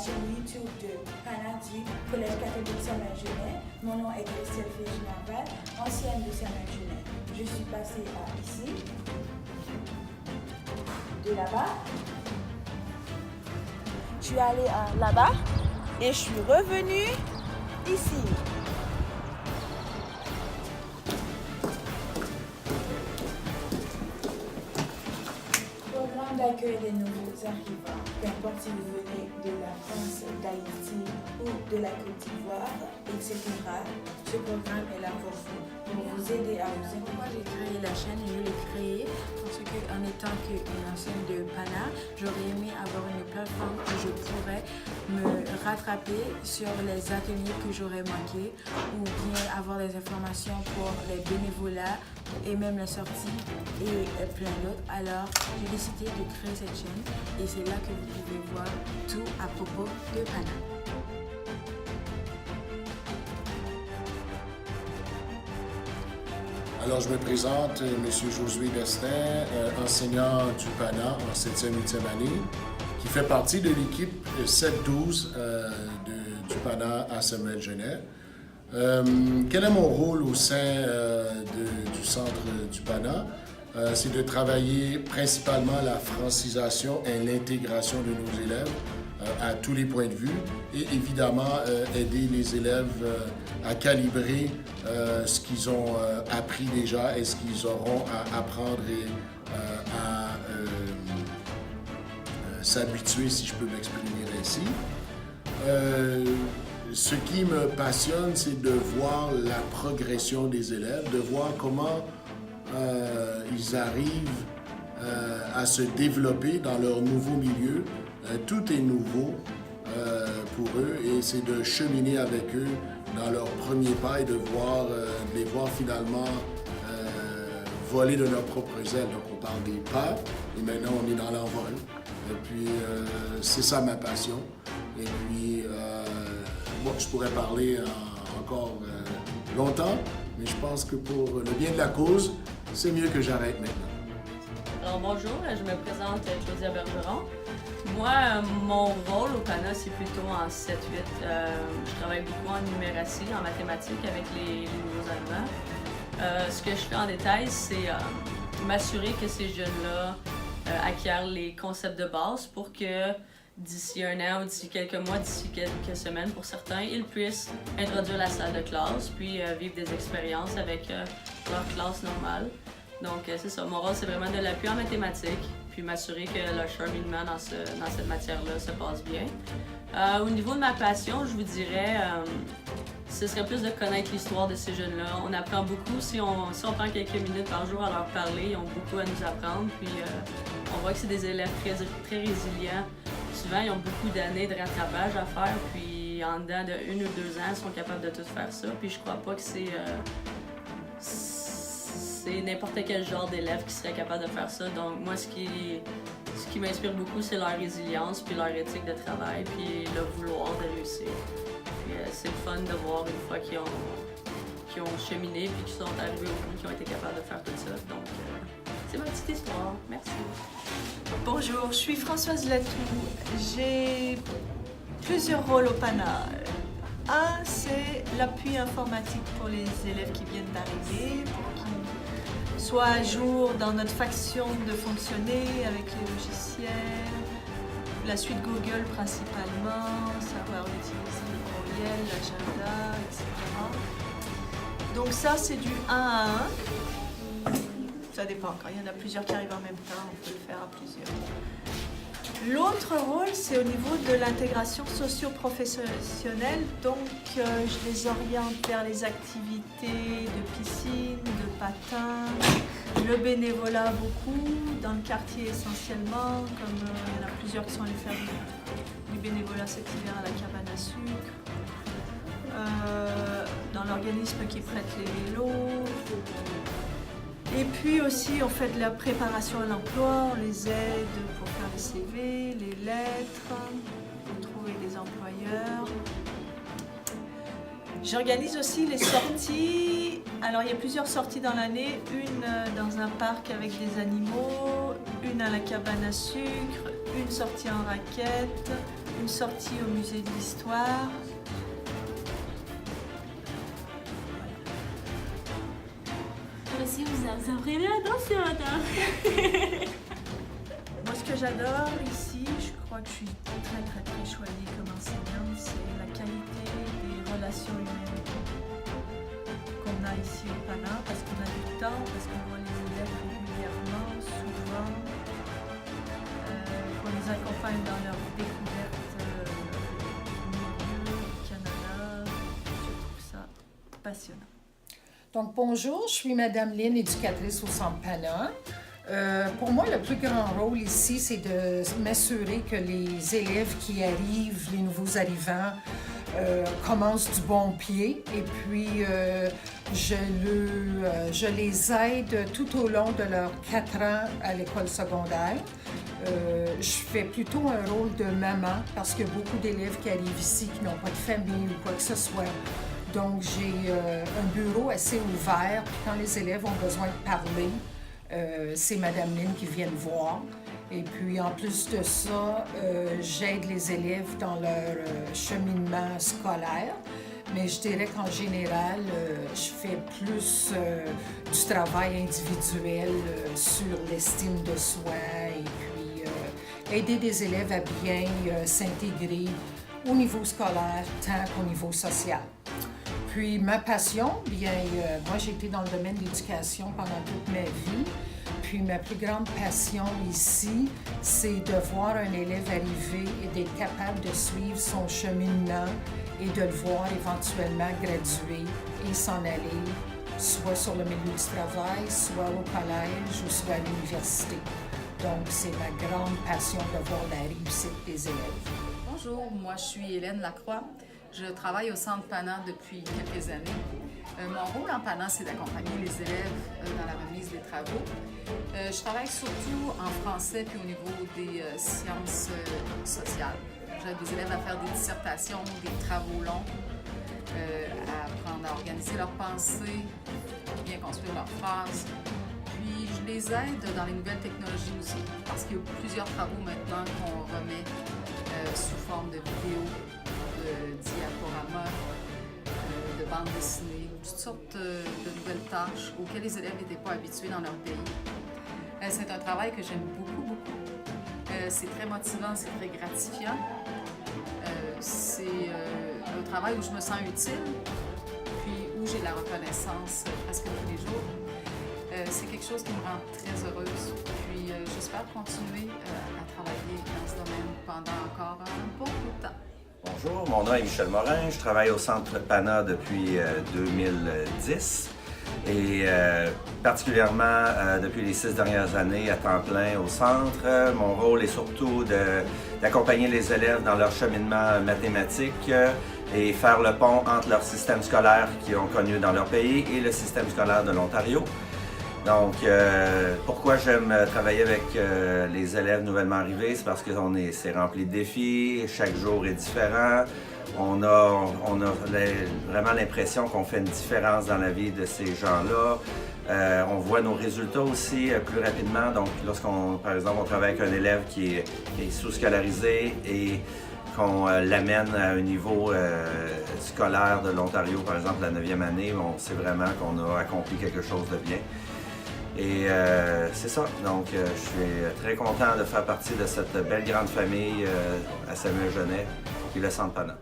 chaîne YouTube de Pana du Collège catholique Saint-Martin. Mon nom est Christelle Féginaval, ancienne de Saint-Martin. Je suis passée à ici, de là-bas. Je suis allée là-bas et je suis revenue ici. D'accueil des nouveaux arrivants, peu importe si vous venez de la France, d'Haïti ou de la Côte d'Ivoire, etc. Ce programme est là pour vous aider à vous intégrer. Moi, j'ai créé la chaîne et je l'ai créée parce qu'en étant une ancienne de Pana, j'aurais aimé avoir une plateforme où je pourrais me rattraper sur les ateliers que j'aurais manqués ou bien avoir des informations pour les bénévolats et même les sorties et plein d'autres. Alors, j'ai décidé de créer cette chaîne et c'est là que vous pouvez voir tout à propos de Pana. Alors, je me présente, M. Josué Destin, enseignant du Pana en 7e, 8e année, qui fait partie de l'équipe 7-12 du Pana à Samuel-Genet. Quel est mon rôle au sein du centre du Pana? C'est de travailler principalement la francisation et l'intégration de nos élèves à tous les points de vue et évidemment aider les élèves à calibrer ce qu'ils ont appris déjà et ce qu'ils auront à apprendre et à s'habituer, si je peux m'exprimer ainsi. Ce qui me passionne, c'est de voir la progression des élèves, de voir comment ils arrivent à se développer dans leur nouveau milieu. Tout est nouveau pour eux et c'est de cheminer avec eux dans leurs premiers pas et de les voir finalement voler de leurs propres ailes. Donc on parle des pas et maintenant on est dans l'envol. Et puis c'est ça ma passion. Et puis bon, je pourrais parler encore longtemps, mais je pense que pour le bien de la cause, c'est mieux que j'arrête maintenant. Alors bonjour, je me présente Claudia Bergeron. Moi, mon rôle au Pana, c'est plutôt en 7-8. Je travaille beaucoup en numératie, en mathématiques avec les nouveaux arrivants. Ce que je fais en détail, c'est m'assurer que ces jeunes-là acquièrent les concepts de base pour que d'ici un an ou d'ici quelques mois, d'ici quelques semaines pour certains, ils puissent introduire la salle de classe, puis vivre des expériences avec leur classe normale. Donc c'est ça, mon rôle c'est vraiment de l'appui en mathématiques, puis m'assurer que leur cheminement dans cette matière-là se passe bien. Au niveau de ma passion, je vous dirais, ce serait plus de connaître l'histoire de ces jeunes-là. On apprend beaucoup, si on prend quelques minutes par jour à leur parler, ils ont beaucoup à nous apprendre, puis on voit que c'est des élèves très, très résilients. Souvent, ils ont beaucoup d'années de rattrapage à faire, puis en dedans de 1 ou 2 ans, ils sont capables de tout faire ça. Puis je crois pas que c'est n'importe quel genre d'élève qui serait capable de faire ça. Donc moi, ce qui m'inspire beaucoup, c'est leur résilience, puis leur éthique de travail, puis le vouloir de réussir. Puis c'est le fun de voir une fois qu'ils ont cheminé, puis qu'ils sont arrivés au bout, qu'ils ont été capables de faire tout ça. Donc c'est ma petite histoire. Merci. Bonjour, je suis Françoise Latou. J'ai plusieurs rôles au Pana. Un, c'est l'appui informatique pour les élèves qui viennent d'arriver, pour qu'ils soient à jour dans notre façon de fonctionner avec les logiciels, la suite Google principalement, savoir utiliser le courriel, l'agenda, etc. Donc ça, c'est du 1 à 1. Ça dépend, quand il y en a plusieurs qui arrivent en même temps, on peut le faire à plusieurs. L'autre rôle, c'est au niveau de l'intégration socio-professionnelle. Donc, je les oriente vers les activités de piscine, de patin, le bénévolat beaucoup, dans le quartier essentiellement, comme il y en a plusieurs qui sont allés faire du bénévolat cet hiver à la cabane à sucre. Dans l'organisme qui prête les vélos. Et puis aussi, on fait de la préparation à l'emploi, on les aide pour faire les CV, les lettres, pour trouver des employeurs. J'organise aussi les sorties. Alors, il y a plusieurs sorties dans l'année. Une dans un parc avec des animaux, une à la cabane à sucre, une sortie en raquette, une sortie au musée de l'histoire. Aussi, vous apprenez la danse, madame. Moi, ce que j'adore ici, je crois que je suis très choisie comme enseignante, c'est la qualité des relations humaines qu'on a ici au PANA, parce qu'on a du temps, parce qu'on voit les élèves régulièrement, souvent, qu'on les accompagne dans leur découverte du milieu, du Canada. Je trouve ça passionnant. Donc, bonjour, je suis Madame Lynn, éducatrice au Centre PANA. Pour moi, le plus grand rôle ici, c'est de m'assurer que les élèves qui arrivent, les nouveaux arrivants, commencent du bon pied. Et puis, je les aide tout au long de leurs 4 ans à l'école secondaire. Je fais plutôt un rôle de maman parce qu'il y a beaucoup d'élèves qui arrivent ici qui n'ont pas de famille ou quoi que ce soit. Donc, j'ai un bureau assez ouvert. Puis quand les élèves ont besoin de parler, c'est Madame Lynn qui vient me voir. Et puis, en plus de ça, j'aide les élèves dans leur cheminement scolaire. Mais je dirais qu'en général, je fais plus du travail individuel sur l'estime de soi et puis aider des élèves à bien s'intégrer au niveau scolaire tant qu'au niveau social. Puis ma passion, bien, moi j'ai été dans le domaine de l'éducation pendant toute ma vie. Puis ma plus grande passion ici, c'est de voir un élève arriver et d'être capable de suivre son cheminement et de le voir éventuellement graduer et s'en aller, soit sur le milieu du travail, soit au collège ou soit à l'université. Donc c'est ma grande passion de voir la réussite des élèves. Bonjour, moi je suis Hélène Lacroix. Je travaille au Centre PANA depuis quelques années. Mon rôle en PANA, c'est d'accompagner les élèves dans la remise des travaux. Je travaille surtout en français puis au niveau des sciences sociales. J'aide les élèves à faire des dissertations, des travaux longs, à apprendre à organiser leurs pensées, bien construire leurs phrases. Puis je les aide dans les nouvelles technologies aussi, parce qu'il y a plusieurs travaux maintenant qu'on remet sous forme de vidéos, de diaporamas, de bandes dessinées, toutes sortes de nouvelles tâches auxquelles les élèves n'étaient pas habitués dans leur pays. C'est un travail que j'aime beaucoup. C'est très motivant, c'est très gratifiant. C'est un travail où je me sens utile, puis où j'ai de la reconnaissance presque tous les jours. C'est quelque chose qui me rend très heureuse. Puis j'espère continuer à travailler dans ce domaine pendant encore un bon bout de temps. Bonjour, mon nom est Michel Morin, je travaille au Centre PANA depuis 2010 et particulièrement depuis les 6 dernières années à temps plein au centre. Mon rôle est surtout d'accompagner les élèves dans leur cheminement mathématique et faire le pont entre leur système scolaire qu'ils ont connu dans leur pays et le système scolaire de l'Ontario. Donc, pourquoi j'aime travailler avec les élèves nouvellement arrivés, c'est parce que c'est rempli de défis, chaque jour est différent. On a vraiment l'impression qu'on fait une différence dans la vie de ces gens-là. On voit nos résultats aussi plus rapidement. Donc, lorsqu'on, par exemple, on travaille avec un élève qui est sous-scolarisé et qu'on l'amène à un niveau scolaire de l'Ontario, par exemple la 9e année, on sait vraiment qu'on a accompli quelque chose de bien. Et c'est ça, donc je suis très content de faire partie de cette belle grande famille à Samuel Genet qui est le Centre PANA.